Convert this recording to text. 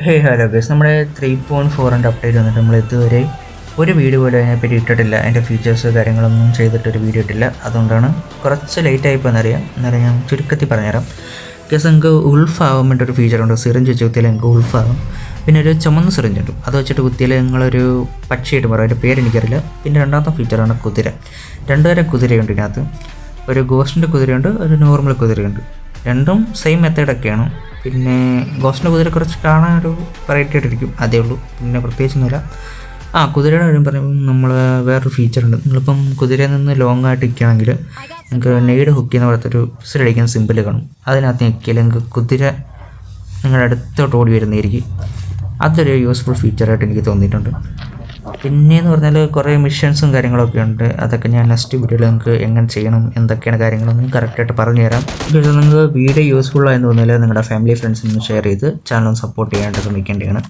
Hello guys, നമ്മുടെ 3.4 update വന്നിട്ട് നമ്മൾ ഇതുവരെ ഒരു വീഡിയോ പോലും അതിനെപ്പറ്റി ഇട്ടിട്ടില്ല. അതിൻ്റെ ഫീച്ചേഴ്സ് കാര്യങ്ങളൊന്നും ചെയ്തിട്ടൊരു വീഡിയോ ഇട്ടില്ല. അതുകൊണ്ടാണ് കുറച്ച് ലേറ്റ് ആയിപ്പോയെന്നറിയാം. എന്നാലും ഞാൻ ചുരുക്കത്തിൽ പറഞ്ഞുതരാം. ഗൈസ്, നിങ്ങൾക്ക് ഉൾഫ് ആവാൻ വേണ്ടി ഒരു ഫീച്ചറുണ്ട്. സിറിഞ്ച് വെച്ച് കുത്തിയാൽ നിങ്ങൾക്ക് ഉൾഫാകും. പിന്നെ ഒരു ചുമന്ന സിറിഞ്ച് ഉണ്ട്, അത് വെച്ചിട്ട് കുത്തിയാൽ നിങ്ങളൊരു പക്ഷിയായിട്ട് പറയും. അതിൻ്റെ പേരെനിക്കറിയില്ല. പിന്നെ രണ്ടാമത്തെ ഫീച്ചറാണ് കുതിര. രണ്ടുതരം കുതിരയുണ്ട് ഇതിനകത്ത്. ഒരു ഗോസ്റ്റിൻ്റെ കുതിരയുണ്ട്, ഒരു നോർമൽ കുതിരയുണ്ട്. രണ്ടും സെയിം മെത്തേഡൊക്കെയാണ്. പിന്നെ ഗോസ്റ്റിൻ്റെ കുതിര കുറച്ച് കാണാൻ ഒരു വെറൈറ്റി ആയിട്ടിരിക്കും, അതേ ഉള്ളൂ. പിന്നെ പ്രത്യേകിച്ചൊന്നുമില്ല. കുതിരയുടെ കാര്യം പറയുമ്പോൾ നമ്മൾ വേറൊരു ഫീച്ചറുണ്ട്. നിങ്ങളിപ്പം കുതിരയിൽ നിന്ന് ലോങ് ആയിട്ട് നിൽക്കുകയാണെങ്കിൽ നിങ്ങൾക്ക് നെയ്ഡ് ഹുക്ക് ചെയ്യുന്ന പോലത്തെ ഒരു വിസിലടിക്കുന്ന സിമ്പിൾ കാണും. അതിനകത്ത് ഞെക്കിയാൽ നിങ്ങൾക്ക് കുതിര നിങ്ങളുടെ അടുത്തോട്ട് ഓടി വരുന്നതായിരിക്കും. അതൊരു യൂസ്ഫുൾ ഫീച്ചറായിട്ട് എനിക്ക് തോന്നിയിട്ടുണ്ട്. പിന്നെയെന്ന് പറഞ്ഞാൽ കുറേ മിഷൻസും കാര്യങ്ങളൊക്കെ ഉണ്ട്. അതൊക്കെ ഞാൻ നെക്സ്റ്റ് വീഡിയോയിൽ നിങ്ങൾക്ക് എങ്ങനെ ചെയ്യണം, എന്തൊക്കെയാണ് കാര്യങ്ങളൊന്നും കറക്റ്റായിട്ട് പറഞ്ഞു തരാം. പക്ഷേ നിങ്ങൾക്ക് വീഡിയോ യൂസ്ഫുൾ ആയെന്ന് തോന്നിയാൽ നിങ്ങളുടെ ഫാമിലി ഫ്രണ്ട്സിന് ഷെയർ ചെയ്ത് ചാനൽ സപ്പോർട്ട് ചെയ്യാനായിട്ട് ശ്രമിക്കേണ്ടതാണ്.